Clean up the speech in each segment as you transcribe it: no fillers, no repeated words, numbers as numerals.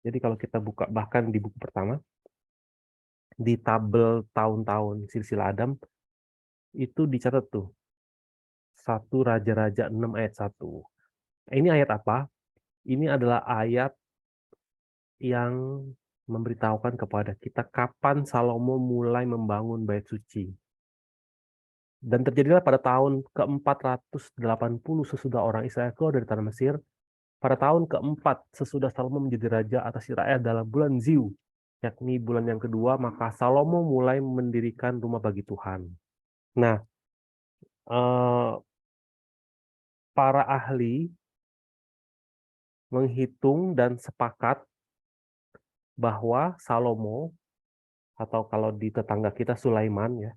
Jadi kalau kita buka bahkan di buku pertama, di tabel tahun-tahun silsilah Adam, itu dicatat tuh, 1 Raja-Raja 6 ayat 1. Ini ayat apa? Ini adalah ayat yang memberitahukan kepada kita kapan Salomo mulai membangun bait suci. Dan terjadilah pada tahun ke-480 sesudah orang Israel keluar dari tanah Mesir, pada tahun keempat sesudah Salomo menjadi raja atas Israel dalam bulan Ziu, yakni bulan yang kedua, maka Salomo mulai mendirikan rumah bagi Tuhan. Nah, para ahli menghitung dan sepakat bahwa Salomo, atau kalau di tetangga kita Sulaiman ya,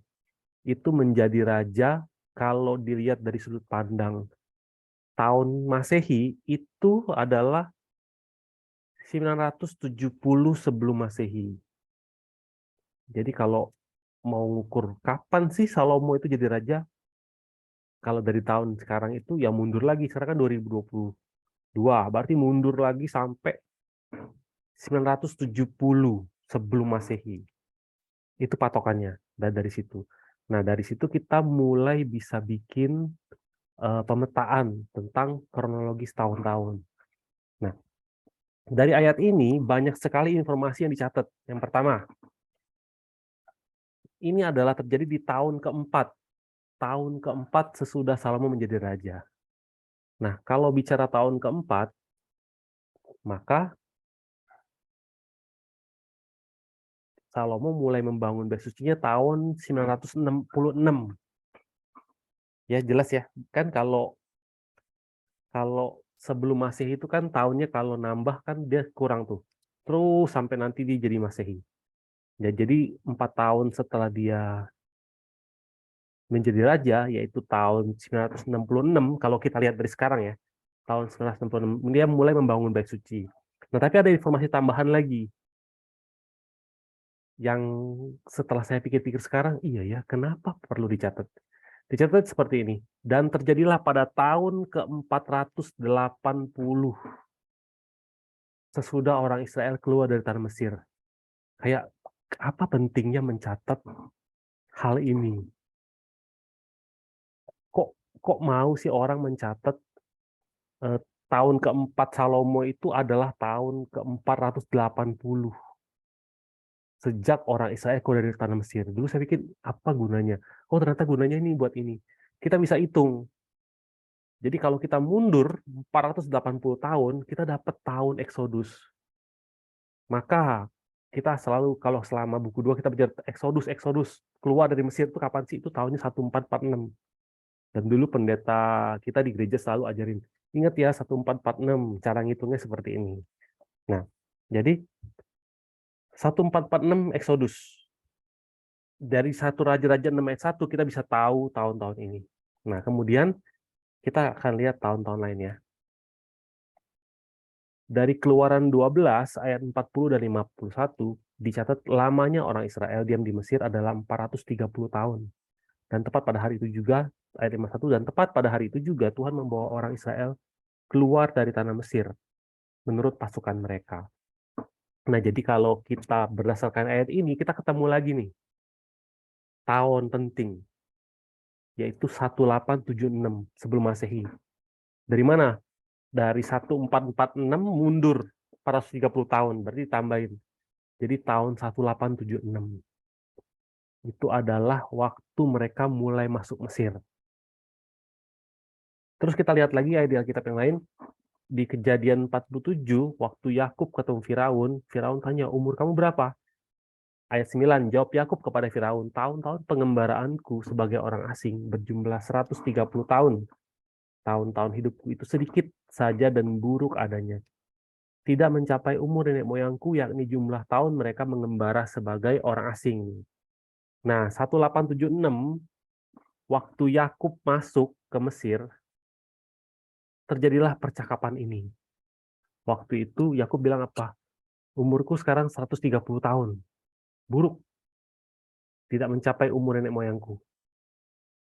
itu menjadi raja kalau dilihat dari sudut pandang tahun Masehi itu adalah 970 sebelum Masehi. Jadi kalau mau ngukur kapan sih Salomo itu jadi raja, kalau dari tahun sekarang itu ya mundur lagi, sekarang kan 2022, berarti mundur lagi sampai 970 sebelum Masehi. Itu patokannya dari situ. Nah, dari situ kita mulai bisa bikin pemetaan tentang kronologis tahun-tahun. Nah, dari ayat ini banyak sekali informasi yang dicatat. Yang pertama, ini adalah terjadi di tahun keempat sesudah Salomo menjadi raja. Nah, kalau bicara tahun keempat, maka Salomo mulai membangun bait sucinya tahun 966. Ya, jelas ya. Kan kalau kalau sebelum Masehi itu kan tahunnya kalau nambah kan dia kurang tuh. Terus sampai nanti dia jadi Masehi. Ya, jadi 4 tahun setelah dia menjadi raja, yaitu tahun 966, kalau kita lihat dari sekarang ya, tahun 966, dia mulai membangun bait suci. Nah, tapi ada informasi tambahan lagi, yang setelah saya pikir-pikir sekarang, iya ya, kenapa perlu dicatat? Dicatat seperti ini, dan terjadilah pada tahun ke-480 sesudah orang Israel keluar dari tanah Mesir. Kayak apa pentingnya mencatat hal ini? Kok kok mau sih orang mencatat eh, tahun keempat Salomo itu adalah tahun ke-480 sejak orang Israel keluar dari tanah Mesir. Dulu saya pikir apa gunanya? Oh, ternyata gunanya ini buat ini. Kita bisa hitung. Jadi kalau kita mundur 480 tahun, kita dapat tahun Exodus. Maka kita selalu, kalau selama buku 2 kita bicara Exodus keluar dari Mesir itu kapan sih? Itu tahunnya 1446. Dan dulu pendeta kita di gereja selalu ajarin, ingat ya 1446, cara ngitungnya seperti ini. Nah, jadi 1446 Exodus. Dari 1 Raja-Raja 6 ayat 1 kita bisa tahu tahun-tahun ini. Nah, kemudian kita akan lihat tahun-tahun lainnya. Dari Keluaran 12 ayat 40 dan 51 dicatat lamanya orang Israel diam di Mesir adalah 430 tahun. Dan tepat pada hari itu juga, ayat 51, dan tepat pada hari itu juga Tuhan membawa orang Israel keluar dari tanah Mesir menurut pasukan mereka. Nah, jadi kalau kita berdasarkan ayat ini, kita ketemu lagi nih tahun penting, yaitu 1876 sebelum Masehi. Dari mana? Dari 1446 mundur 430 tahun, berarti tambahin. Jadi tahun 1876. Itu adalah waktu mereka mulai masuk Mesir. Terus kita lihat lagi ayat di Alkitab yang lain, di Kejadian 47, waktu Yakub ketemu Firaun, Firaun tanya, umur kamu berapa? Ayat 9, jawab Yakub kepada Firaun, tahun-tahun pengembaraanku sebagai orang asing berjumlah 130 tahun. Tahun-tahun hidupku itu sedikit saja dan buruk adanya. Tidak mencapai umur nenek moyangku, yakni jumlah tahun mereka mengembara sebagai orang asing. Nah, 1876, waktu Yakub masuk ke Mesir, terjadilah percakapan ini. Waktu itu Yakub bilang apa? Umurku sekarang 130 tahun. Buruk, tidak mencapai umur nenek moyangku.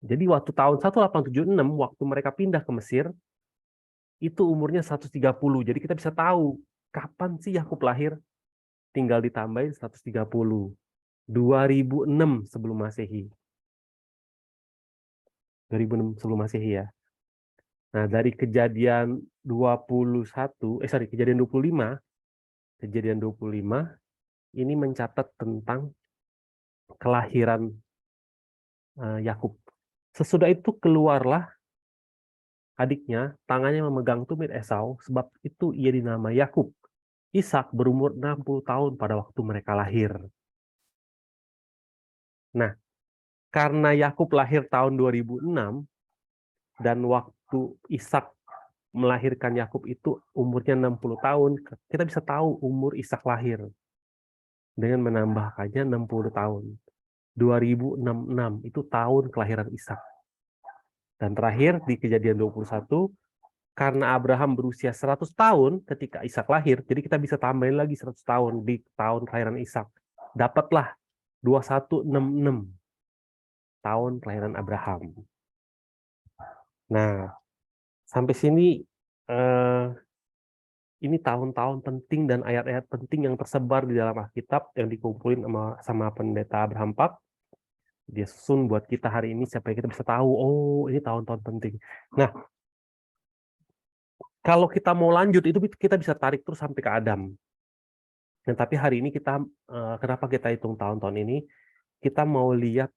Jadi waktu tahun 1876, waktu mereka pindah ke Mesir, itu umurnya 130. Jadi kita bisa tahu Kapan sih Yakub lahir? Tinggal ditambahin 130. 2006 sebelum Masehi. 2006 sebelum Masehi ya. Nah, dari kejadian 21, kejadian 25, ini mencatat tentang kelahiran Yakub. Sesudah itu keluarlah adiknya, tangannya memegang tumit Esau, sebab itu ia dinamai Yakub. Ishak berumur 60 tahun pada waktu mereka lahir. Nah, karena Yakub lahir tahun 2006 dan waktu Ishak melahirkan Yakub itu umurnya 60 tahun, kita bisa tahu umur Ishak lahir dengan menambahkannya 60 tahun. 2066 itu tahun kelahiran Ishak. Dan terakhir di kejadian 21, karena Abraham berusia 100 tahun ketika Ishak lahir, jadi kita bisa tambahin lagi 100 tahun di tahun kelahiran Ishak. Dapatlah 2166 tahun kelahiran Abraham. Nah, sampai sini ini tahun-tahun penting dan ayat-ayat penting yang tersebar di dalam Alkitab yang dikumpulin sama pendeta Abraham Pak. Dia susun buat kita hari ini supaya kita bisa tahu, oh ini tahun-tahun penting. Nah, kalau kita mau lanjut itu kita bisa tarik terus sampai ke Adam. Nah, tapi hari ini kita kenapa kita hitung tahun-tahun ini? Kita mau lihat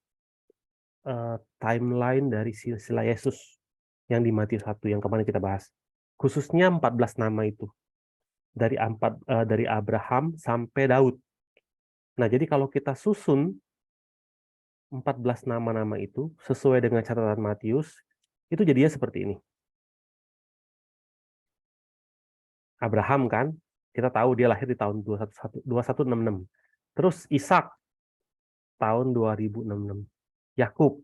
timeline dari silsilah Yesus yang di Matius 1 yang kemarin kita bahas. Khususnya 14 nama itu. Dari Abraham sampai Daud. Nah, jadi kalau kita susun 14 nama-nama itu sesuai dengan catatan Matius, itu jadinya seperti ini. Abraham kan, kita tahu dia lahir di tahun 2166. Terus Ishak tahun 2066. Yakub.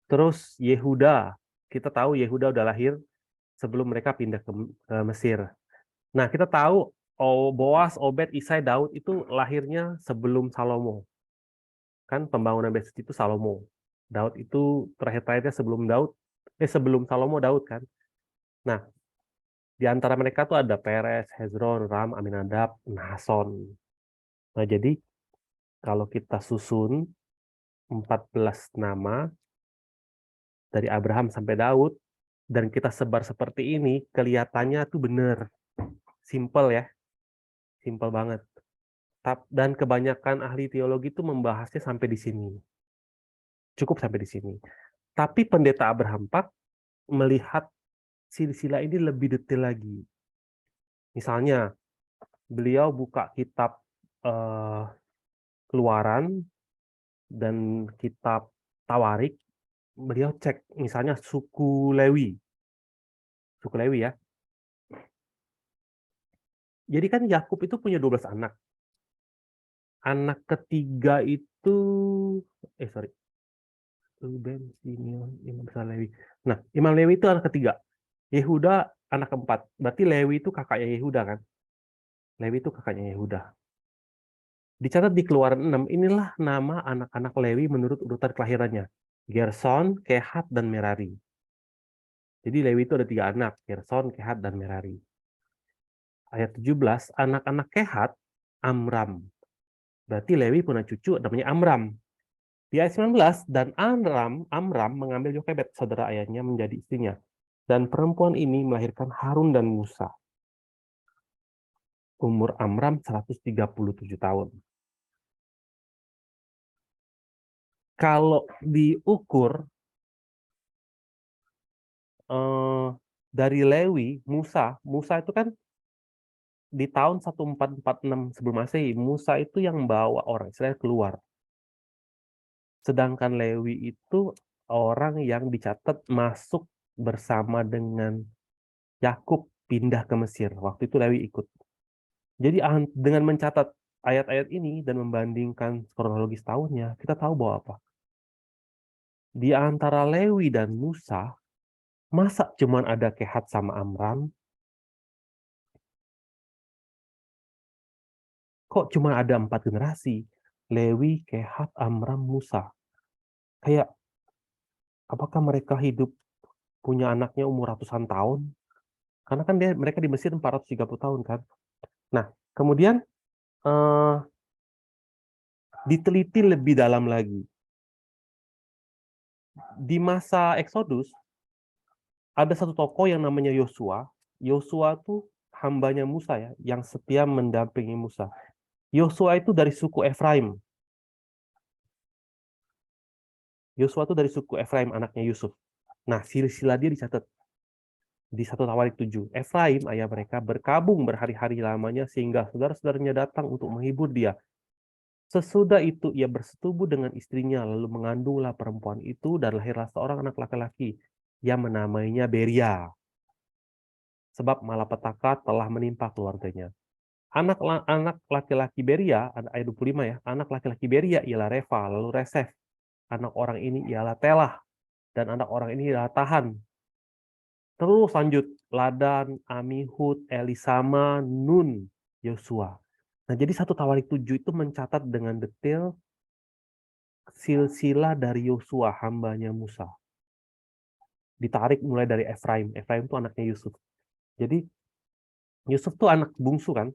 Terus Yehuda. Kita tahu Yehuda udah lahir sebelum mereka pindah ke Mesir. Nah, kita tahu Boas, Obed, Isai, Daud itu lahirnya sebelum Salomo. Kan pembangunan Mesir itu Salomo. Daud itu terakhir-terakhirnya sebelum Salomo Daud kan. Nah, di antara mereka tuh ada Peres, Hezron, Ram, Aminadab, Nahason. Nah, jadi kalau kita susun 14 nama dari Abraham sampai Daud dan kita sebar seperti ini, kelihatannya tuh bener. Simple ya. Simple banget. Dan kebanyakan ahli teologi itu membahasnya sampai di sini. Cukup sampai di sini. Tapi pendeta Abraham Pak melihat silsilah ini lebih detail lagi. Misalnya, beliau buka kitab Keluaran dan kitab Tawarik, beliau cek misalnya suku Lewi ya. Jadi kan Yakub itu punya 12 anak. Anak ketiga itu Ruben, Simeon, Imam Lewi. Nah, Imam Lewi itu anak ketiga. Yehuda anak keempat. Berarti Lewi itu kakaknya Yehuda kan? Lewi itu kakaknya Yehuda. Dicatat di Keluaran 6, inilah nama anak-anak Lewi menurut urutan kelahirannya. Gerson, Kehat, dan Merari. Jadi Lewi itu ada 3 anak, Gerson, Kehat, dan Merari. Ayat 17, anak-anak Kehat, Amram. Berarti Lewi punya cucu namanya Amram. Di ayat 19, dan Amram mengambil Yokebed, saudara ayahnya, menjadi istrinya. Dan perempuan ini melahirkan Harun dan Musa. Umur Amram 137 tahun. Kalau diukur dari Lewi, Musa itu kan di tahun 1446 sebelum Masehi, Musa itu yang bawa orang Israel keluar. Sedangkan Lewi itu orang yang dicatat masuk bersama dengan Yakub pindah ke Mesir. Waktu itu Lewi ikut. Jadi dengan mencatat ayat-ayat ini dan membandingkan kronologis tahunnya, kita tahu bahwa apa? Di antara Lewi dan Musa, masa cuman ada Kehat sama Amram? Kok cuma ada 4 generasi? Lewi, Kehat, Amram, Musa. Kayak, apakah mereka hidup punya anaknya umur ratusan tahun? Karena kan mereka di Mesir 430 tahun kan. Nah, kemudian diteliti lebih dalam lagi. Di masa Exodus, ada satu tokoh yang namanya Yosua. Yosua tuh hambanya Musa ya, yang setia mendampingi Musa. Yosua itu dari suku Efraim. Yosua itu dari suku Efraim, anaknya Yusuf. Nah, silsilah dia dicatat di 1 Tawarik 7. Efraim, ayah mereka, berkabung berhari-hari lamanya sehingga saudara-saudaranya datang untuk menghibur dia. Sesudah itu ia bersetubuh dengan istrinya, lalu mengandunglah perempuan itu dan lahirlah seorang anak laki-laki yang menamainya Beria. Sebab malapetaka telah menimpa keluarganya. Anak laki-laki Beria, ayat 25 ya, anak laki-laki Beria ialah Reva, lalu Resef. Anak orang ini ialah Telah, dan anak orang ini ialah Tahan. Terus lanjut, Ladan, Amihud, Elisama, Nun, Yosua. Nah, jadi 1 Tawarik 7 itu mencatat dengan detail silsilah dari Yosua, hambanya Musa. Ditarik mulai dari Efraim. Efraim itu anaknya Yusuf. Jadi, Yusuf tuh anak bungsu kan?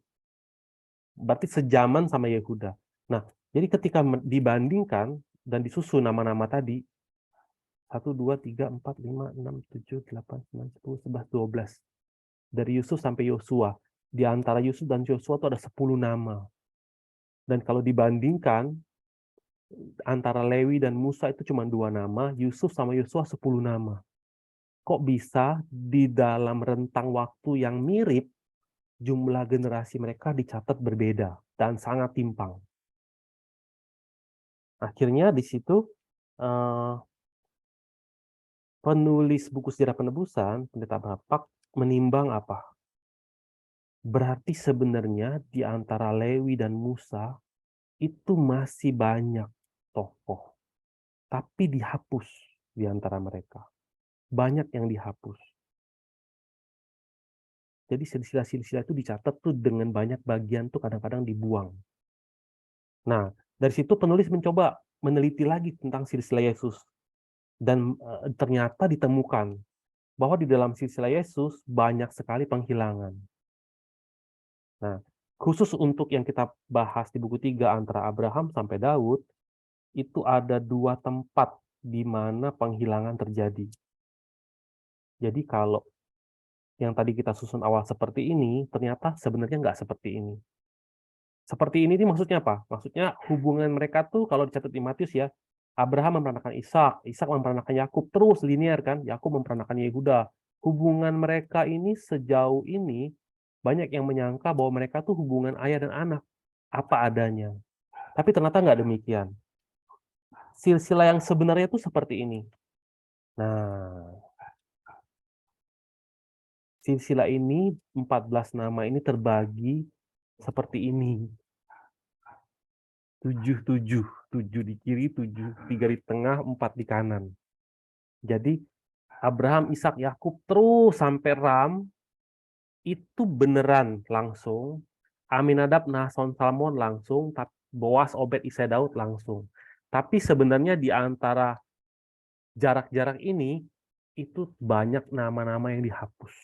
Berarti sejaman sama Yehuda. Nah, jadi ketika dibandingkan dan disusun nama-nama tadi, 1, 2, 3, 4, 5, 6, 7, 8, 9, 10, 11, 12. Dari Yusuf sampai Yosua. Di antara Yusuf dan Yosua itu ada 10 nama. Dan kalau dibandingkan, antara Lewi dan Musa itu cuma 2 nama, Yusuf sama Yosua 10 nama. Kok bisa di dalam rentang waktu yang mirip, jumlah generasi mereka dicatat berbeda dan sangat timpang. Akhirnya di situ penulis buku sejarah penebusan, Pendeta Bapak, menimbang apa? Berarti sebenarnya di antara Lewi dan Musa itu masih banyak tokoh, tapi dihapus di antara mereka. Banyak yang dihapus. Jadi silsilah-silsilah itu dicatat tuh dengan banyak bagian tuh kadang-kadang dibuang. Nah, dari situ penulis mencoba meneliti lagi tentang silsilah Yesus. Dan ternyata ditemukan bahwa di dalam silsilah Yesus banyak sekali penghilangan. Nah, khusus untuk yang kita bahas di buku 3 antara Abraham sampai Daud, itu ada 2 tempat di mana penghilangan terjadi. Jadi kalau yang tadi kita susun awal seperti ini, ternyata sebenarnya nggak seperti ini. Seperti ini maksudnya apa? Maksudnya hubungan mereka tuh kalau dicatat di Matius ya, Abraham memperanakan Ishak, Ishak memperanakan Yakub, terus linear kan, Yakub memperanakan Yehuda. Hubungan mereka ini sejauh ini banyak yang menyangka bahwa mereka tuh hubungan ayah dan anak, apa adanya. Tapi ternyata nggak demikian. Silsilah yang sebenarnya tuh seperti ini. Nah, silsilah ini 14 nama ini terbagi seperti ini. 7, 7. 7 di kiri, 7, 3 di tengah, 4 di kanan. Jadi Abraham, Ishak, Yakub terus sampai Ram itu beneran langsung. Aminadab, Nahson, Salmon langsung, Boas, Obed, Isai, Daud langsung. Tapi sebenarnya di antara jarak-jarak ini itu banyak nama-nama yang dihapus.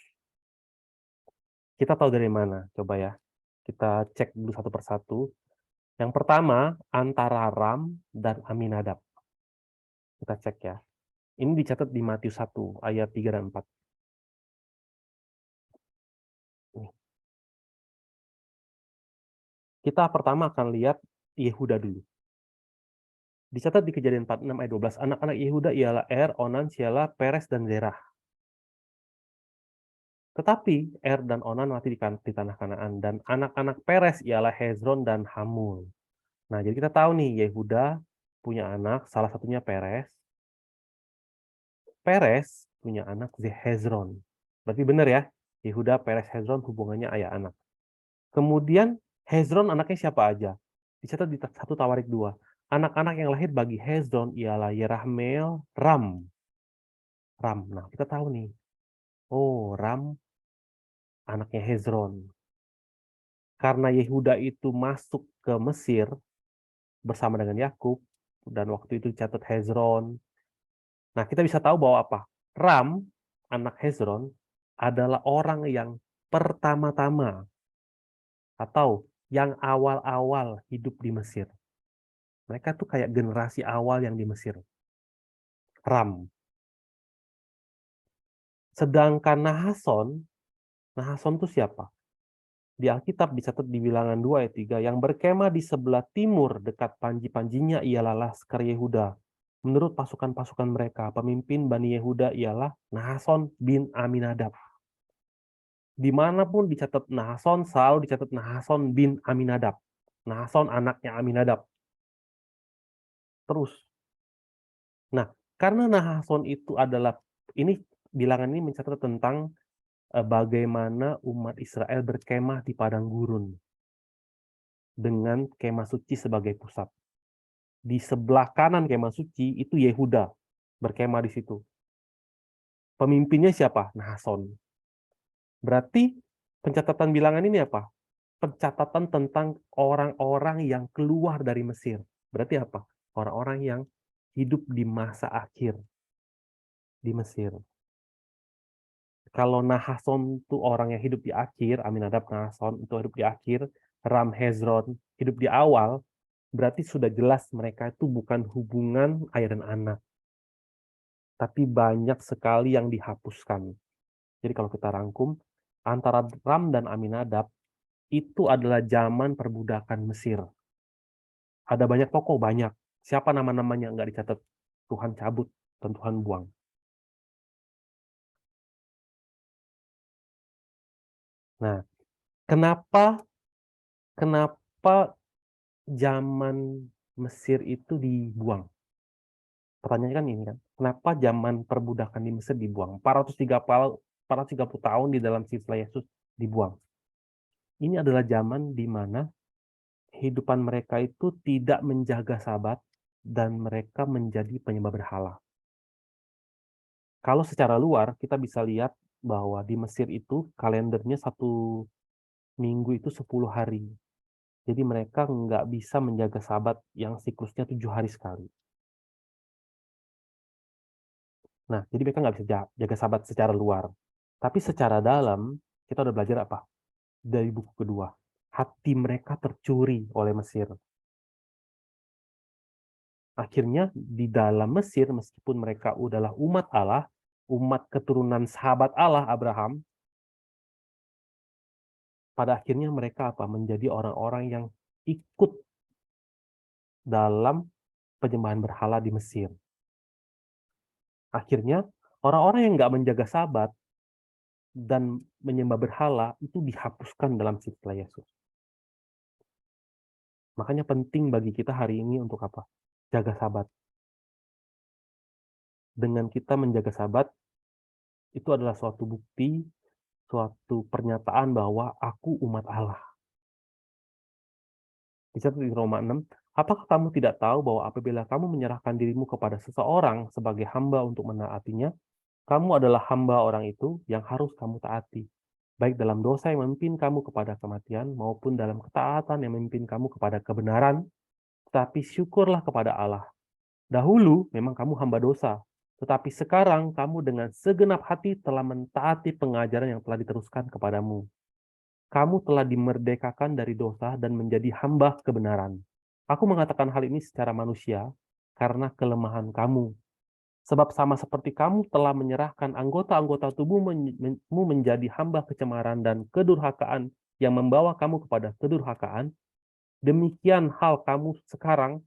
Kita tahu dari mana? Coba ya. Kita cek dulu satu persatu. Yang pertama, antara Ram dan Aminadab. Kita cek ya. Ini dicatat di Matius 1, ayat 3 dan 4. Kita pertama akan lihat Yehuda dulu. Dicatat di Kejadian 46 ayat 12. Anak-anak Yehuda ialah Er, Onan, Shelah, Peres, dan Zerah. Tetapi Er dan Onan mati di tanah Kanaan. Dan anak-anak Peres ialah Hezron dan Hamul. Nah, jadi kita tahu nih, Yehuda punya anak, salah satunya Peres. Peres punya anak Hezron. Berarti benar ya, Yehuda, Peres, Hezron hubungannya ayah anak. Kemudian Hezron anaknya siapa aja? Dicatat di 1 Tawarik 2. Anak-anak yang lahir bagi Hezron ialah Yerahmeel, Ram. Ram. Nah, kita tahu nih. Oh, Ram anaknya Hezron. Karena Yehuda itu masuk ke Mesir bersama dengan Yakub dan waktu itu dicatat Hezron. Nah, kita bisa tahu bahwa apa? Ram, anak Hezron, adalah orang yang pertama-tama atau yang awal-awal hidup di Mesir. Mereka tuh kayak generasi awal yang di Mesir. Ram. Sedangkan Nahason tuh siapa? Di Alkitab dicatat di Bilangan 2 ayat 3, yang berkemah di sebelah timur dekat panji-panjinya ialah Laskar Yehuda. Menurut pasukan-pasukan mereka, pemimpin Bani Yehuda ialah Nahason bin Aminadab. Dimanapun dicatat Nahason, selalu dicatat Nahason bin Aminadab. Nahason anaknya Aminadab. Terus. Nah, karena Nahason itu adalah, ini bilangan ini mencatat tentang bagaimana umat Israel berkemah di padang gurun dengan kemah suci sebagai pusat. Di sebelah kanan kemah suci itu Yehuda berkemah di situ. Pemimpinnya siapa? Nahason. Berarti pencatatan bilangan ini apa? Pencatatan tentang orang-orang yang keluar dari Mesir. Berarti apa? Orang-orang yang hidup di masa akhir di Mesir. Kalau Nahason itu orang yang hidup di akhir, Aminadab Nahason itu hidup di akhir, Ram Hezron hidup di awal, berarti sudah jelas mereka itu bukan hubungan ayah dan anak. Tapi banyak sekali yang dihapuskan. Jadi kalau kita rangkum, antara Ram dan Aminadab itu adalah zaman perbudakan Mesir. Ada banyak tokoh, banyak. Siapa nama-namanya nggak dicatat. Tuhan cabut dan Tuhan buang. Nah, kenapa zaman Mesir itu dibuang? Pertanyaannya kan ini kan, kenapa zaman perbudakan di Mesir dibuang? 430 tahun di dalam siswa Yesus dibuang. Ini adalah zaman di mana kehidupan mereka itu tidak menjaga Sabat dan mereka menjadi penyembah berhala. Kalau secara luar kita bisa lihat bahwa di Mesir itu kalendernya satu minggu itu 10 hari. Jadi mereka nggak bisa menjaga Sabat yang siklusnya 7 hari sekali. Nah, jadi mereka nggak bisa jaga Sabat secara luar. Tapi secara dalam, kita udah belajar apa? Dari buku kedua. Hati mereka tercuri oleh Mesir. Akhirnya di dalam Mesir, meskipun mereka adalah umat Allah, umat keturunan sahabat Allah, Abraham, pada akhirnya mereka apa? Menjadi orang-orang yang ikut dalam penyembahan berhala di Mesir. Akhirnya, orang-orang yang nggak menjaga Sabat dan menyembah berhala itu dihapuskan dalam sifat Yesus. Makanya penting bagi kita hari ini untuk apa? Jaga Sabat. Dengan kita menjaga Sabat, itu adalah suatu bukti, suatu pernyataan bahwa aku umat Allah. Dicatat di Roma 6, apakah kamu tidak tahu bahwa apabila kamu menyerahkan dirimu kepada seseorang sebagai hamba untuk menaatinya, kamu adalah hamba orang itu yang harus kamu taati, baik dalam dosa yang memimpin kamu kepada kematian maupun dalam ketaatan yang memimpin kamu kepada kebenaran, tetapi syukurlah kepada Allah. Dahulu memang kamu hamba dosa, tetapi sekarang kamu dengan segenap hati telah mentaati pengajaran yang telah diteruskan kepadamu. Kamu telah dimerdekakan dari dosa dan menjadi hamba kebenaran. Aku mengatakan hal ini secara manusia karena kelemahan kamu. Sebab sama seperti kamu telah menyerahkan anggota-anggota tubuhmu menjadi hamba kecemaran dan kedurhakaan yang membawa kamu kepada kedurhakaan, demikian hal kamu sekarang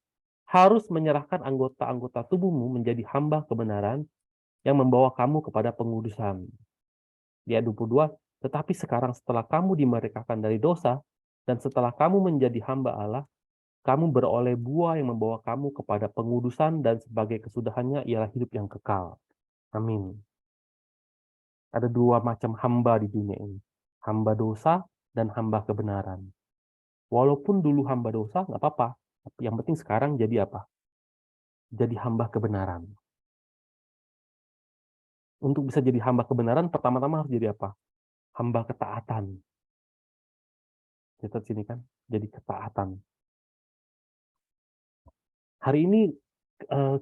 harus menyerahkan anggota-anggota tubuhmu menjadi hamba kebenaran yang membawa kamu kepada pengudusan. Di ayat 22, tetapi sekarang setelah kamu dimerdekakan dari dosa, dan setelah kamu menjadi hamba Allah, kamu beroleh buah yang membawa kamu kepada pengudusan dan sebagai kesudahannya ialah hidup yang kekal. Amin. Ada dua macam hamba di dunia ini. Hamba dosa dan hamba kebenaran. Walaupun dulu hamba dosa, nggak apa-apa. Yang penting sekarang jadi apa? Jadi hamba kebenaran. Untuk bisa jadi hamba kebenaran, pertama-tama harus jadi apa? Hamba ketaatan. Kita sini kan, jadi ketaatan. Hari ini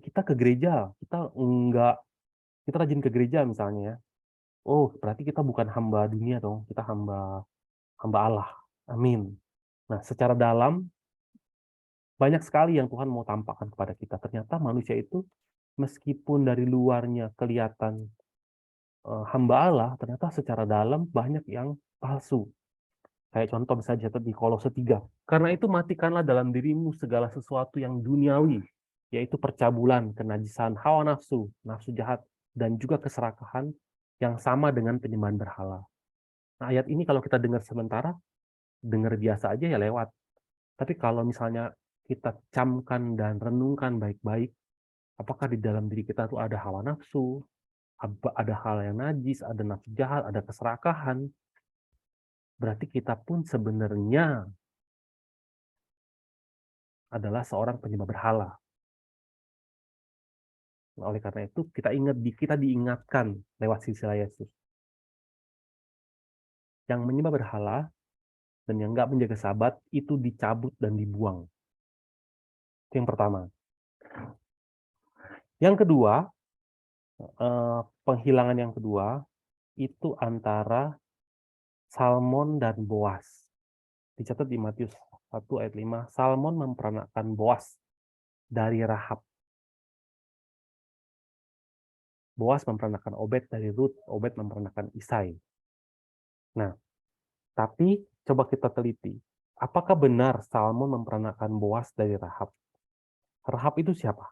kita ke gereja, kita rajin ke gereja misalnya ya. Oh, berarti kita bukan hamba dunia dong, kita hamba hamba Allah. Amin. Nah, secara dalam banyak sekali yang Tuhan mau tampakkan kepada kita. Ternyata manusia itu meskipun dari luarnya kelihatan hamba Allah, ternyata secara dalam banyak yang palsu. Kayak contoh misalnya di Kolose 3. Karena itu matikanlah dalam dirimu segala sesuatu yang duniawi, yaitu percabulan, kenajisan, hawa nafsu, nafsu jahat, dan juga keserakahan yang sama dengan penyembahan berhala. Nah, ayat ini kalau kita dengar sementara, dengar biasa aja ya lewat. Tapi kalau misalnya kita camkan dan renungkan baik-baik, apakah di dalam diri kita tuh ada hawa nafsu, ada hal yang najis, ada nafsu jahat, ada keserakahan, berarti kita pun sebenarnya adalah seorang penyembah berhala. Nah, oleh karena itu kita diingatkan lewat silsilah Yesus. Yang menyembah berhala dan yang nggak menjaga sabat itu dicabut dan dibuang. Itu yang pertama. Yang kedua, penghilangan yang kedua itu antara Salmon dan Boas. Dicatat di Matius 1 ayat 5, Salmon memperanakan Boas dari Rahab. Boas memperanakan Obed dari Rut, Obed memperanakan Isai. Nah, tapi coba kita teliti. Apakah benar Salmon memperanakan Boas dari Rahab? Rahab itu siapa?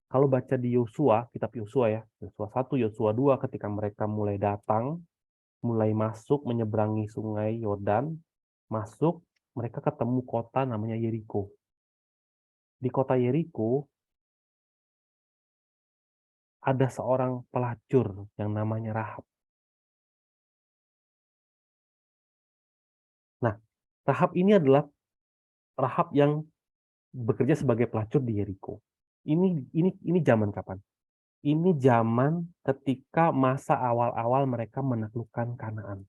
Kalau baca di Yosua, kitab Yosua ya, Yosua 1, Yosua 2, ketika mereka mulai datang, mulai masuk menyeberangi sungai Yordan, masuk, mereka ketemu kota namanya Yeriko. Di kota Yeriko ada seorang pelacur yang namanya Rahab. Nah, Rahab ini adalah Rahab yang bekerja sebagai pelacur di Yeriko. Ini zaman kapan? Ini zaman ketika masa awal-awal mereka menaklukkan Kanaan.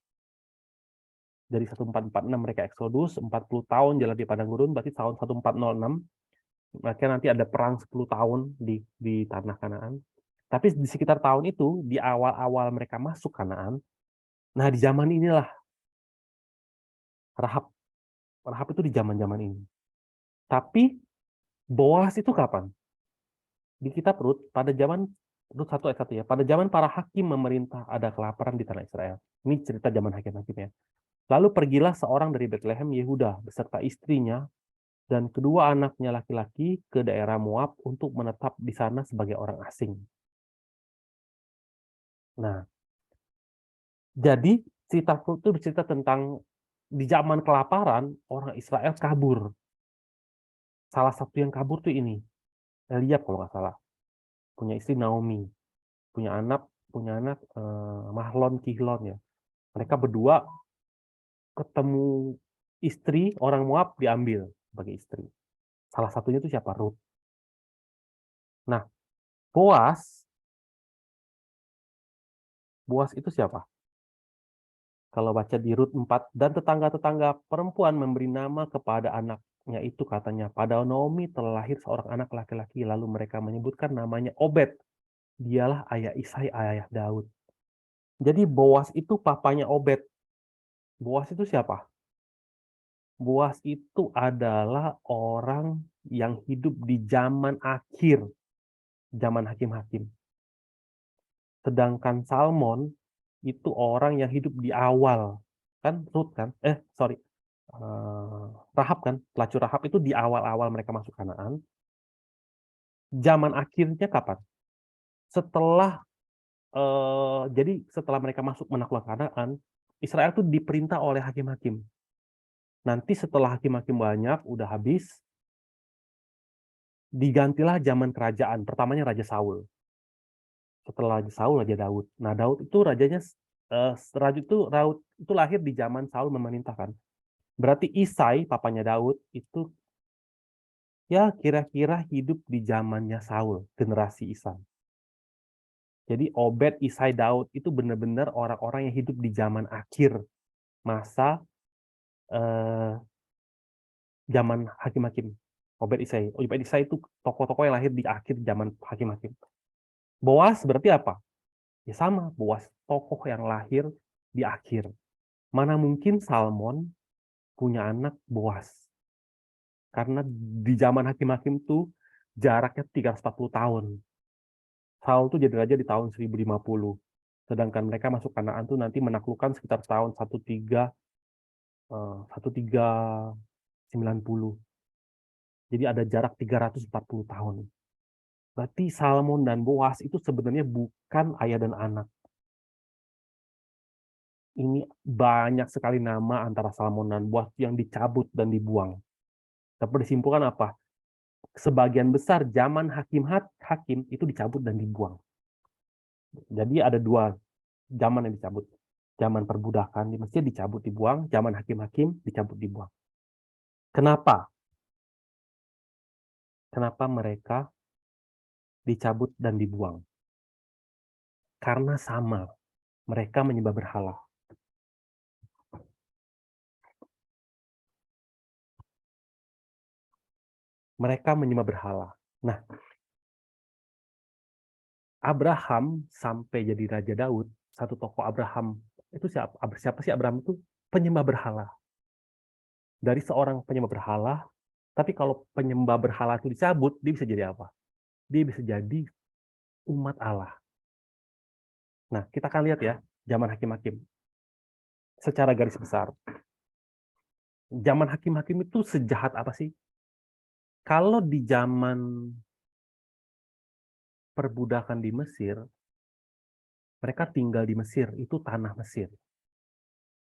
Dari 1446 mereka eksodus, 40 tahun jalan di padang gurun, berarti tahun 1406 mereka nanti ada perang 10 tahun di tanah Kanaan. Tapi di sekitar tahun itu, di awal-awal mereka masuk Kanaan, nah di zaman inilah Rahab. Rahab itu di zaman-zaman ini. Tapi Boas itu kapan? Di kitab Rut, pada zaman Rut 1 ayat 1 ya, pada zaman para hakim memerintah ada kelaparan di tanah Israel. Ini cerita zaman hakim-hakim ya. Lalu pergilah seorang dari Bethlehem Yehuda beserta istrinya dan kedua anaknya laki-laki ke daerah Moab untuk menetap di sana sebagai orang asing. Nah, jadi cerita Rut itu bercerita tentang di zaman kelaparan orang Israel kabur. Salah satu yang kabur tuh ini, Eliab kalau nggak salah. Punya istri Naomi, punya anak Mahlon Kihlon ya. Mereka berdua ketemu istri orang Moab diambil sebagai istri. Salah satunya itu siapa? Rut. Nah, Boas, Boas itu siapa? Kalau baca di Rut 4, dan tetangga-tetangga perempuan memberi nama kepada anaknya itu katanya, pada Naomi telah lahir seorang anak laki-laki, lalu mereka menyebutkan namanya Obed. Dialah ayah Isai, ayah Daud. Jadi Boas itu papanya Obed. Boas itu siapa? Boas itu adalah orang yang hidup di zaman akhir, zaman hakim-hakim. Sedangkan Salmon itu orang yang hidup di awal. Kan Rut kan? Sorry. Rahab kan? Pelacur Rahab itu di awal-awal mereka masuk Kanaan. Zaman akhirnya kapan? Setelah jadi setelah mereka masuk menaklukkan Kanaan, Israel itu diperintah oleh hakim-hakim. Nanti setelah hakim-hakim banyak, udah habis, digantilah zaman kerajaan. Pertamanya Raja Saul. Setelah Raja Saul, Raja Daud. Nah, Daud itu rajanya Raja itu lahir di zaman Saul memerintahkan. Berarti Isai, papanya Daud, itu ya kira-kira hidup di zamannya Saul, generasi Isai. Jadi Obed, Isai, Daud itu benar-benar orang-orang yang hidup di zaman akhir masa eh, zaman hakim-hakim. Obed Isai itu tokoh-tokoh yang lahir di akhir zaman hakim-hakim. Boas berarti apa? Ya sama, Boas tokoh yang lahir di akhir. Mana mungkin Salmon punya anak Boas? Karena di zaman hakim-hakim tuh jaraknya 340 tahun. Saul tuh jadi raja di tahun 1050. Sedangkan mereka masuk Kanaan tuh nanti menaklukkan sekitar tahun 1390. Jadi ada jarak 340 tahun. Berarti Salmon dan Boas itu sebenarnya bukan ayah dan anak. Ini banyak sekali nama antara Salmon dan Boas yang dicabut dan dibuang. Tapi disimpulkan apa? Sebagian besar zaman hakim itu dicabut dan dibuang. Jadi ada dua zaman yang dicabut. Zaman perbudakan di Mesir dicabut dibuang, zaman hakim-hakim dicabut dibuang. Kenapa? Kenapa mereka dicabut dan dibuang? Karena sama, mereka menyembah berhala. Mereka menyembah berhala. Nah, Abraham sampai jadi Raja Daud, satu tokoh Abraham, itu siapa sih Abraham itu? Penyembah berhala. Dari seorang penyembah berhala, tapi kalau penyembah berhala itu dicabut, dia bisa jadi apa? Dia bisa jadi umat Allah. Nah, kita akan lihat ya, zaman hakim-hakim. Secara garis besar. Zaman hakim-hakim itu sejahat apa sih? Kalau di zaman perbudakan di Mesir, mereka tinggal di Mesir, itu tanah Mesir.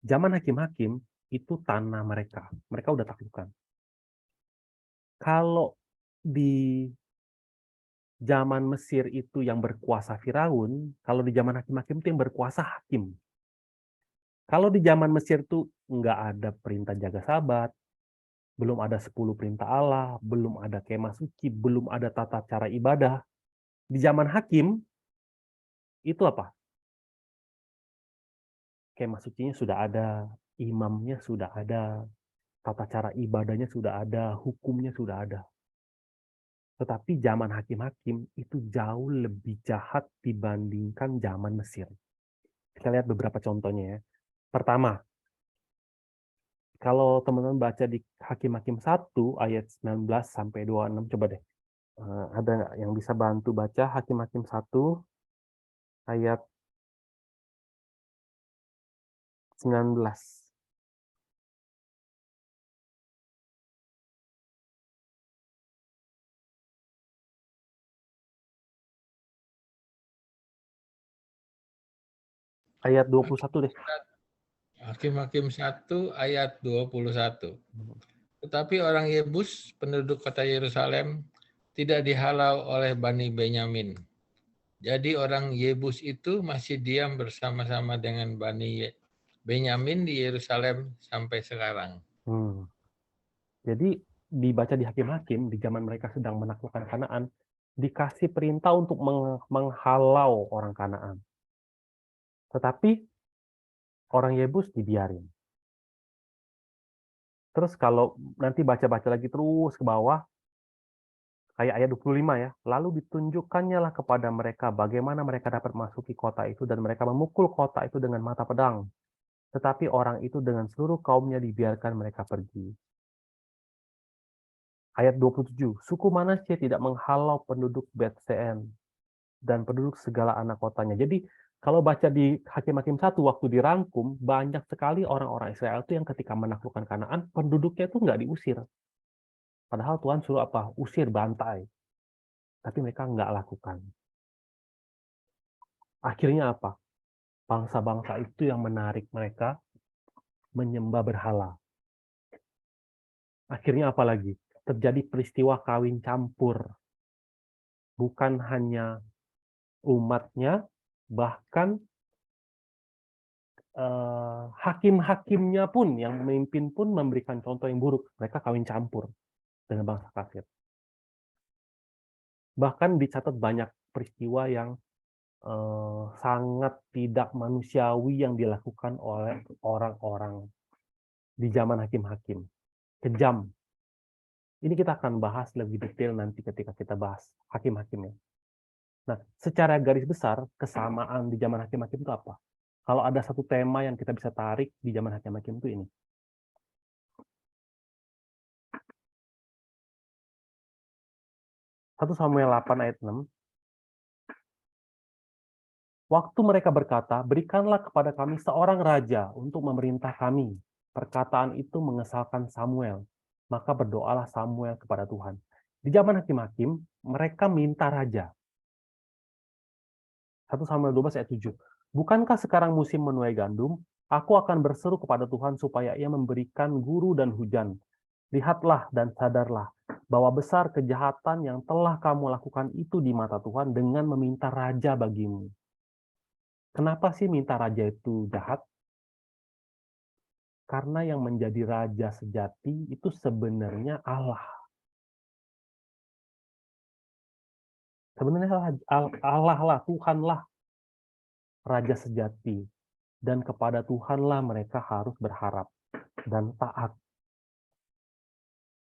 Zaman hakim-hakim, itu tanah mereka. Mereka udah taklukkan. Kalau di zaman Mesir itu yang berkuasa Firaun, kalau di zaman hakim-hakim itu yang berkuasa hakim. Kalau di zaman Mesir tuh nggak ada perintah jaga sabat, belum ada 10 perintah Allah, belum ada kemah suci, belum ada tata cara ibadah. Di zaman hakim, itu apa? Kemah sucinya sudah ada, imamnya sudah ada, tata cara ibadahnya sudah ada, hukumnya sudah ada. Tetapi zaman hakim-hakim itu jauh lebih jahat dibandingkan zaman Mesir. Kita lihat beberapa contohnya ya. Pertama, kalau teman-teman baca di Hakim-Hakim 1 ayat 19 sampai 26, coba deh. Ada nggak yang bisa bantu baca Hakim-Hakim 1 ayat 19? Ayat 21 deh. Hakim-Hakim 1 ayat 21. Tetapi orang Yebus, penduduk kota Yerusalem, tidak dihalau oleh Bani Benyamin. Jadi orang Yebus itu masih diam bersama-sama dengan Bani Benyamin di Yerusalem sampai sekarang. Jadi dibaca di Hakim-Hakim, di zaman mereka sedang menaklukkan Kanaan, dikasih perintah untuk menghalau orang Kanaan. Tetapi orang Yebus dibiarin. Terus kalau nanti baca-baca lagi terus ke bawah, kayak ayat 25 ya, lalu ditunjukkannya lah kepada mereka bagaimana mereka dapat masuki kota itu dan mereka memukul kota itu dengan mata pedang. Tetapi orang itu dengan seluruh kaumnya dibiarkan mereka pergi. Ayat 27, suku Manasye tidak menghalau penduduk Bet-Sean dan penduduk segala anak kotanya. Jadi kalau baca di Hakim-Hakim 1 waktu dirangkum, banyak sekali orang-orang Israel itu yang ketika menaklukkan Kanaan, penduduknya itu nggak diusir. Padahal Tuhan suruh apa? Usir, bantai. Tapi mereka nggak lakukan. Akhirnya apa? Bangsa-bangsa itu yang menarik mereka menyembah berhala. Akhirnya apa lagi? Terjadi peristiwa kawin campur. Bukan hanya umatnya, bahkan hakim-hakimnya pun, yang memimpin pun memberikan contoh yang buruk. Mereka kawin campur dengan bangsa kafir. Bahkan dicatat banyak peristiwa yang sangat tidak manusiawi yang dilakukan oleh orang-orang di zaman hakim-hakim. Kejam. Ini kita akan bahas lebih detail nanti ketika kita bahas hakim-hakimnya. Nah, secara garis besar, kesamaan di zaman hakim-hakim itu apa? Kalau ada satu tema yang kita bisa tarik di zaman hakim-hakim itu ini. 1 Samuel 8 ayat 6. Waktu mereka berkata, berikanlah kepada kami seorang raja untuk memerintah kami. Perkataan itu mengesalkan Samuel. Maka berdoalah Samuel kepada Tuhan. Di zaman hakim-hakim, mereka minta raja. 1 Samuel 12 ayat 7. Bukankah sekarang musim menuai gandum? Aku akan berseru kepada Tuhan supaya ia memberikan guru dan hujan. Lihatlah dan sadarlah bahwa besar kejahatan yang telah kamu lakukan itu di mata Tuhan dengan meminta raja bagimu. Kenapa sih minta raja itu jahat? Karena yang menjadi raja sejati itu sebenarnya Allah. Sebenarnya Allah lah, Tuhanlah raja sejati. Dan kepada Tuhanlah mereka harus berharap dan taat.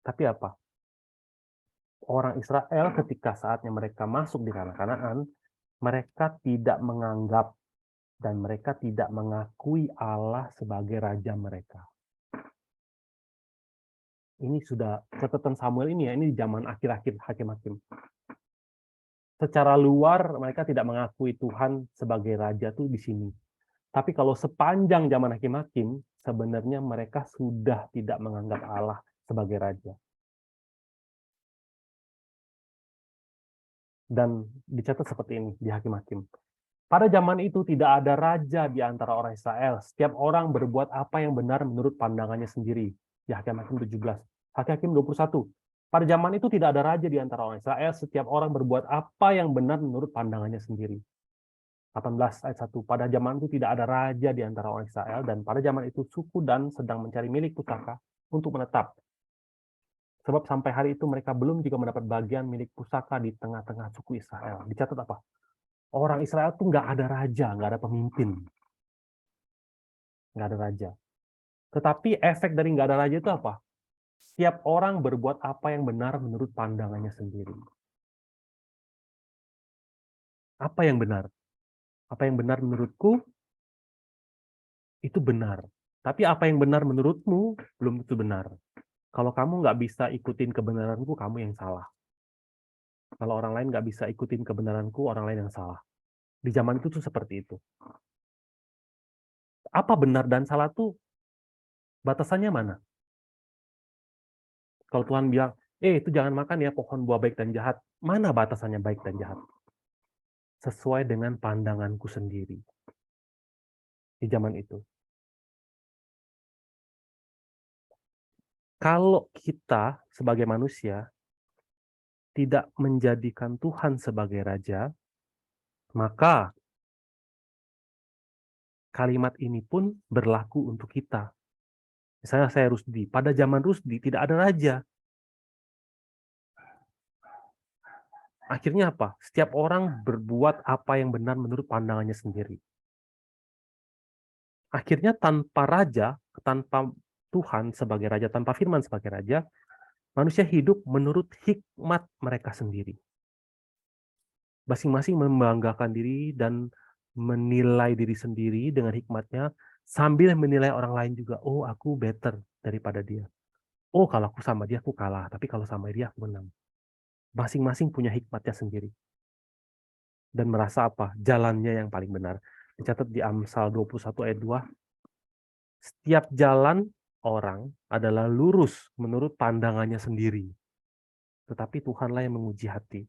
Tapi apa? Orang Israel ketika saatnya mereka masuk di tanah Kanaan, mereka tidak menganggap dan mereka tidak mengakui Allah sebagai raja mereka. Ini sudah catatan Samuel ini ya, ini di zaman akhir-akhir hakim-hakim. Secara luar mereka tidak mengakui Tuhan sebagai raja tuh di sini. Tapi kalau sepanjang zaman hakim-hakim, sebenarnya mereka sudah tidak menganggap Allah sebagai raja. Dan dicatat seperti ini di hakim-hakim. Pada zaman itu tidak ada raja di antara orang Israel. Setiap orang berbuat apa yang benar menurut pandangannya sendiri. Di Hakim-Hakim 17. Hakim-Hakim 21. Pada zaman itu tidak ada raja di antara orang Israel. Setiap orang berbuat apa yang benar menurut pandangannya sendiri. 18 ayat 1. Pada zaman itu tidak ada raja di antara orang Israel. Dan pada zaman itu suku Dan sedang mencari milik pusaka untuk menetap. Sebab sampai hari itu mereka belum juga mendapat bagian milik pusaka di tengah-tengah suku Israel. Dicatat apa? Orang Israel tuh nggak ada raja, nggak ada pemimpin. Nggak ada raja. Tetapi efek dari nggak ada raja itu apa? Setiap orang berbuat apa yang benar menurut pandangannya sendiri. Apa yang benar? Apa yang benar menurutku, itu benar. Tapi apa yang benar menurutmu, belum tentu benar. Kalau kamu nggak bisa ikutin kebenaranku, kamu yang salah. Kalau orang lain nggak bisa ikutin kebenaranku, orang lain yang salah. Di zaman itu tuh seperti itu. Apa benar dan salah tuh batasannya mana? Kalau Tuhan bilang, itu jangan makan ya pohon buah baik dan jahat. Mana batasannya baik dan jahat? Sesuai dengan pandanganku sendiri. Di zaman itu. Kalau kita sebagai manusia tidak menjadikan Tuhan sebagai raja, maka kalimat ini pun berlaku untuk kita. Misalnya saya Rusdi, pada zaman Rusdi tidak ada raja. Akhirnya apa? Setiap orang berbuat apa yang benar menurut pandangannya sendiri. Akhirnya tanpa raja, tanpa Tuhan sebagai raja, tanpa firman sebagai raja, manusia hidup menurut hikmat mereka sendiri. Masing-masing membanggakan diri dan menilai diri sendiri dengan hikmatnya, sambil menilai orang lain juga. Oh, aku better daripada dia. Oh, kalau aku sama dia, aku kalah. Tapi kalau sama dia, aku menang. Masing-masing punya hikmatnya sendiri. Dan merasa apa? Jalannya yang paling benar. Dicatat di Amsal 21 ayat 2. Setiap jalan orang adalah lurus menurut pandangannya sendiri. Tetapi Tuhanlah yang menguji hati.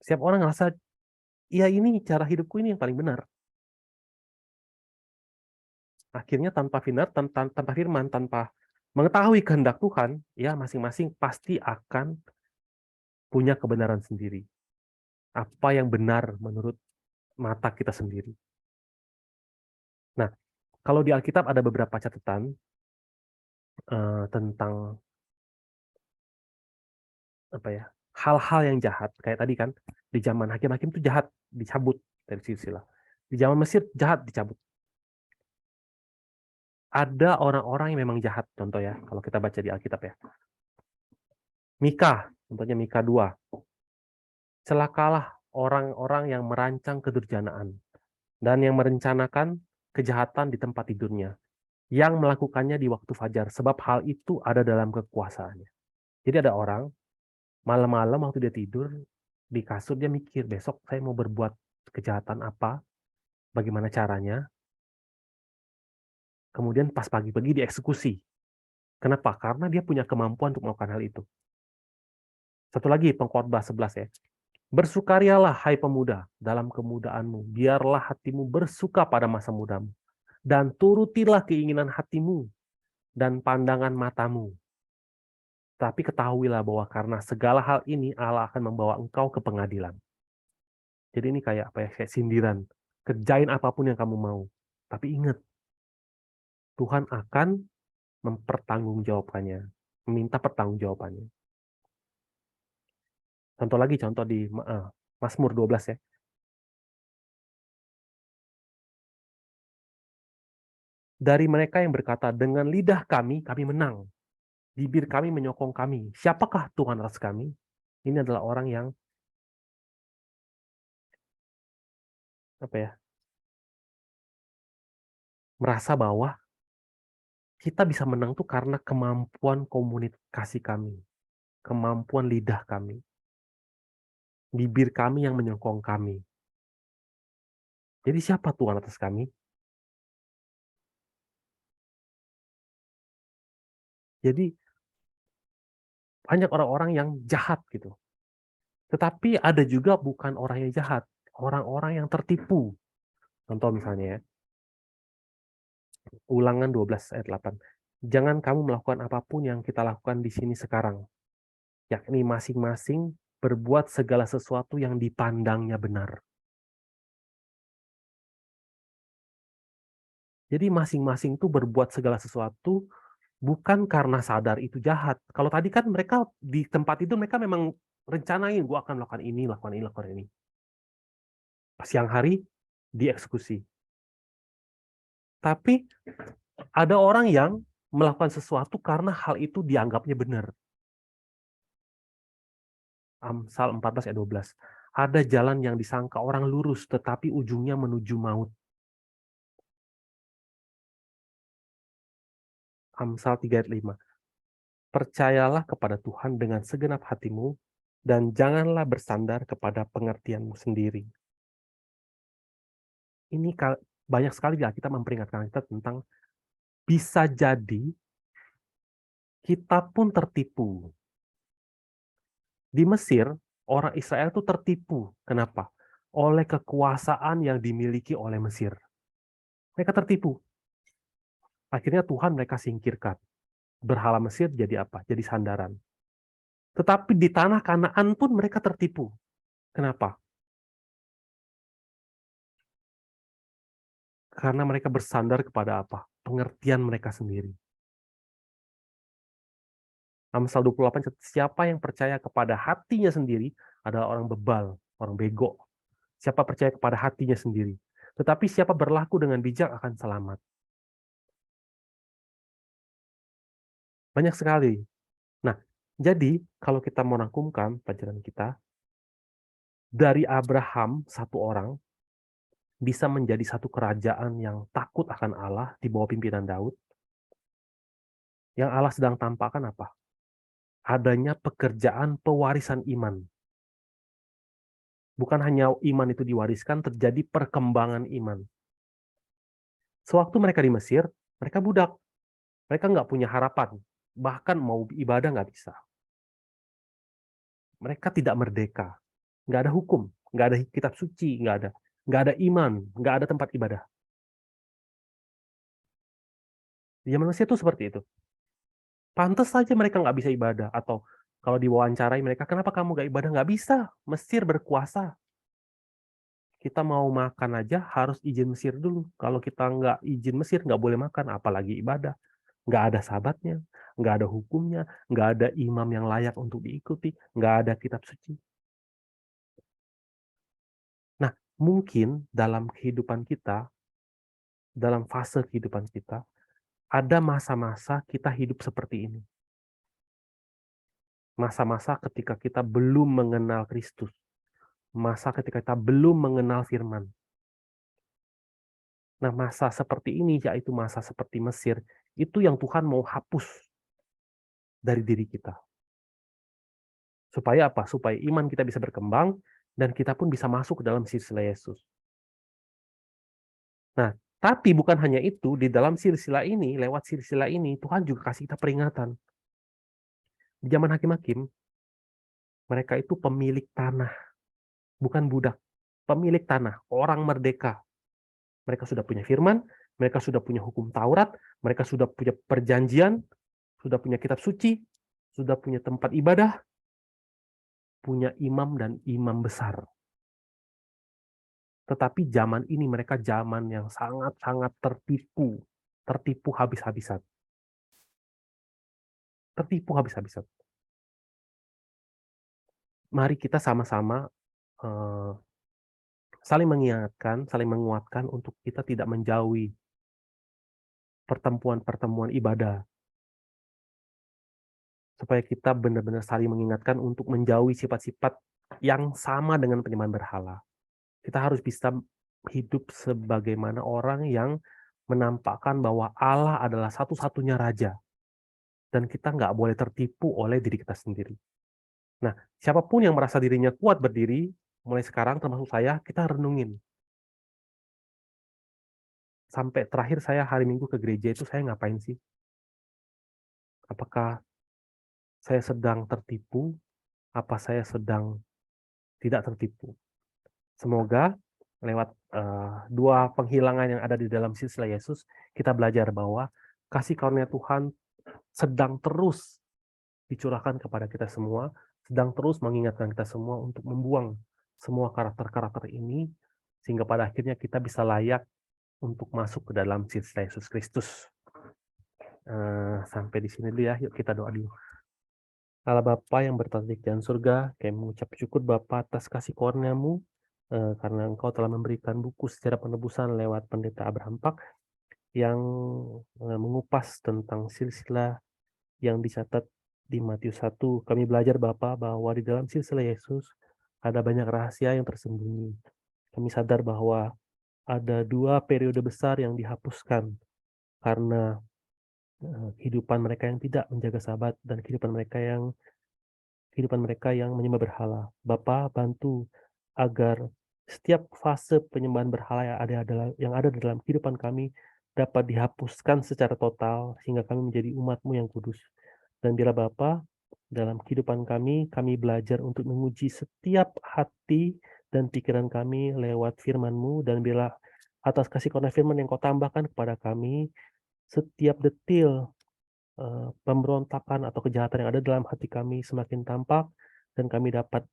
Setiap orang ngerasa, ya ini cara hidupku ini yang paling benar. Akhirnya tanpa firman, tanpa mengetahui kehendak Tuhan, ya masing-masing pasti akan punya kebenaran sendiri. Apa yang benar menurut mata kita sendiri. Nah, kalau di Alkitab ada beberapa catatan tentang apa ya, hal-hal yang jahat. Kayak tadi kan, di zaman hakim-hakim itu jahat, dicabut dari silsilah. Di zaman Mesir jahat, dicabut. Ada orang-orang yang memang jahat, contoh ya, kalau kita baca di Alkitab ya. Mika Contohnya Mika 2. Celakalah orang-orang yang merancang kedurjanaan dan yang merencanakan kejahatan di tempat tidurnya, yang melakukannya di waktu fajar, sebab hal itu ada dalam kekuasaannya. Jadi ada orang, malam-malam waktu dia tidur, di kasur dia mikir, besok saya mau berbuat kejahatan apa, bagaimana caranya, kemudian pas pagi-pagi dieksekusi. Kenapa? Karena dia punya kemampuan untuk melakukan hal itu. Satu lagi, Pengkhotbah 11 ya. Bersukarialah hai pemuda dalam kemudaanmu, biarlah hatimu bersuka pada masa mudamu, dan turutilah keinginan hatimu dan pandangan matamu. Tapi ketahuilah bahwa karena segala hal ini Allah akan membawa engkau ke pengadilan. Jadi ini kayak apa ya? Kayak sindiran. Kerjain apapun yang kamu mau. Tapi ingat, Tuhan akan mempertanggungjawabkannya, meminta pertanggungjawabannya. Contoh lagi, contoh di Mazmur 12 ya. Dari mereka yang berkata, dengan lidah kami menang. Bibir kami menyokong kami. Siapakah Tuhan atas kami? Ini adalah orang yang apa ya? Merasa bahwa kita bisa menang tuh karena kemampuan komunikasi kami, kemampuan lidah kami, bibir kami yang menyokong kami. Jadi siapa Tuhan atas kami? Jadi banyak orang-orang yang jahat gitu. Tetapi ada juga bukan orang yang jahat, orang-orang yang tertipu. Contoh misalnya ya, Ulangan 12 ayat 8. Jangan kamu melakukan apapun yang kita lakukan di sini sekarang, yakni masing-masing berbuat segala sesuatu yang dipandangnya benar. Jadi masing-masing itu berbuat segala sesuatu bukan karena sadar itu jahat. Kalau tadi kan mereka di tempat itu mereka memang rencanain, gue akan melakukan ini, lakukan ini, lakukan ini. Siang hari dieksekusi. Tapi ada orang yang melakukan sesuatu karena hal itu dianggapnya benar. Amsal 14 ayat 12. Ada jalan yang disangka orang lurus, tetapi ujungnya menuju maut. Amsal 3 ayat 5. Percayalah kepada Tuhan dengan segenap hatimu, dan janganlah bersandar kepada pengertianmu sendiri. Ini banyak sekali ya kita memperingatkan kita tentang bisa jadi kita pun tertipu. Di Mesir, orang Israel itu tertipu. Kenapa? Oleh kekuasaan yang dimiliki oleh Mesir. Mereka tertipu. Akhirnya Tuhan mereka singkirkan. Berhala Mesir jadi apa? Jadi sandaran. Tetapi di tanah Kanaan pun mereka tertipu. Kenapa? Karena mereka bersandar kepada apa? Pengertian mereka sendiri. Amsal 28, siapa yang percaya kepada hatinya sendiri adalah orang bebal, orang bego. Siapa percaya kepada hatinya sendiri. Tetapi siapa berlaku dengan bijak akan selamat. Banyak sekali. Nah, jadi kalau kita mau rangkumkan pelajaran kita, dari Abraham, satu orang, bisa menjadi satu kerajaan yang takut akan Allah di bawah pimpinan Daud. Yang Allah sedang tampakkan apa? Adanya pekerjaan pewarisan iman. Bukan hanya iman itu diwariskan, terjadi perkembangan iman. Sewaktu mereka di Mesir, mereka budak. Mereka nggak punya harapan. Bahkan mau ibadah nggak bisa. Mereka tidak merdeka. Nggak ada hukum. Nggak ada kitab suci. Nggak ada. Nggak ada iman. Nggak ada tempat ibadah. Di zaman Mesir itu seperti itu. Pantas saja mereka nggak bisa ibadah. Atau kalau diwawancarai mereka, kenapa kamu nggak ibadah? Nggak bisa. Mesir berkuasa. Kita mau makan aja harus izin Mesir dulu. Kalau kita nggak izin Mesir, nggak boleh makan. Apalagi ibadah. Nggak ada sahabatnya, nggak ada hukumnya, nggak ada imam yang layak untuk diikuti, nggak ada kitab suci. Nah, mungkin dalam kehidupan kita, dalam fase kehidupan kita, ada masa-masa kita hidup seperti ini. Masa-masa ketika kita belum mengenal Kristus. Masa ketika kita belum mengenal firman. Nah, masa seperti ini, yaitu masa seperti Mesir, itu yang Tuhan mau hapus dari diri kita. Supaya apa? Supaya iman kita bisa berkembang, dan kita pun bisa masuk ke dalam silsilah Yesus. Nah, tapi bukan hanya itu, di dalam silsilah ini, lewat silsilah ini, Tuhan juga kasih kita peringatan. Di zaman hakim-hakim, mereka itu pemilik tanah, bukan budak. Pemilik tanah, orang merdeka. Mereka sudah punya firman, mereka sudah punya hukum Taurat, mereka sudah punya perjanjian, sudah punya kitab suci, sudah punya tempat ibadah, punya imam dan imam besar. Tetapi zaman ini mereka zaman yang sangat-sangat tertipu habis-habisan. Tertipu habis-habisan. Mari kita sama-sama saling mengingatkan, saling menguatkan untuk kita tidak menjauhi pertemuan-pertemuan ibadah. Supaya kita benar-benar saling mengingatkan untuk menjauhi sifat-sifat yang sama dengan penyembahan berhala. Kita harus bisa hidup sebagaimana orang yang menampakkan bahwa Allah adalah satu-satunya raja. Dan kita nggak boleh tertipu oleh diri kita sendiri. Nah, siapapun yang merasa dirinya kuat berdiri, mulai sekarang termasuk saya, kita renungin. Sampai terakhir saya hari Minggu ke gereja itu saya ngapain sih? Apakah saya sedang tertipu? Apa saya sedang tidak tertipu? Semoga lewat dua penghilangan yang ada di dalam silsilah Yesus, kita belajar bahwa kasih karunia Tuhan sedang terus dicurahkan kepada kita semua, sedang terus mengingatkan kita semua untuk membuang semua karakter-karakter ini, sehingga pada akhirnya kita bisa layak untuk masuk ke dalam silsilah Yesus Kristus. Sampai di sini dulu ya, yuk kita doa dulu. Allah Bapa yang bertata di dalam surga, kami mengucap syukur Bapa atas kasih karunia-Mu, karena Engkau telah memberikan buku sejarah penebusan lewat Pendeta Abraham Pak yang mengupas tentang silsilah yang dicatat di Matius 1. Kami belajar Bapa bahwa di dalam silsilah Yesus ada banyak rahasia yang tersembunyi. Kami sadar bahwa ada dua periode besar yang dihapuskan karena kehidupan mereka yang tidak menjaga sabat dan kehidupan mereka yang menyembah berhala. Bapa, bantu agar setiap fase penyembahan berhala yang ada di dalam kehidupan kami dapat dihapuskan secara total sehingga kami menjadi umat-Mu yang kudus. Dan bila Bapa, dalam kehidupan kami belajar untuk menguji setiap hati dan pikiran kami lewat firman-Mu, dan bila atas kasih karunia firman yang Kau tambahkan kepada kami, setiap detil pemberontakan atau kejahatan yang ada dalam hati kami semakin tampak, dan kami dapat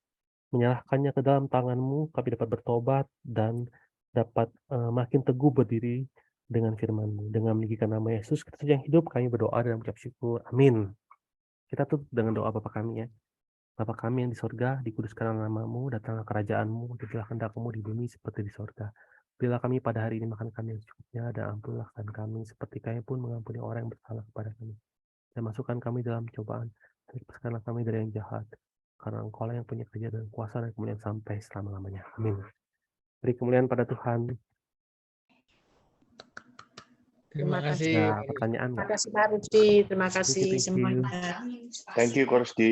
menyerahkannya ke dalam tangan-Mu, kami dapat bertobat dan dapat makin teguh berdiri dengan firman-Mu. Dengan meninggikan nama Yesus Kristus yang hidup, kami berdoa dan mengucap syukur. Amin. Kita tutup dengan doa Bapa kami ya. Bapa kami yang di sorga, dikuduskanlah nama-Mu, datanglah kerajaan-Mu, jadilah kehendak-Mu di bumi seperti di sorga. Bila kami pada hari ini makan kami yang secukupnya, dan ampunilah kesalahan kami, seperti kami pun mengampuni orang yang bersalah kepada kami. Dan masukkan kami dalam cobaan, dan lepaskanlah kami dari yang jahat, karena Engkau lah yang punya kerja dan kuasa dan kemuliaan sampai selama-lamanya. Amin. Beri kemuliaan pada Tuhan. Terima kasih. Ada pertanyaan Terima nggak? kasih Pak Rusdi, terima kasih Thank you. semuanya. Thank you, Coach D.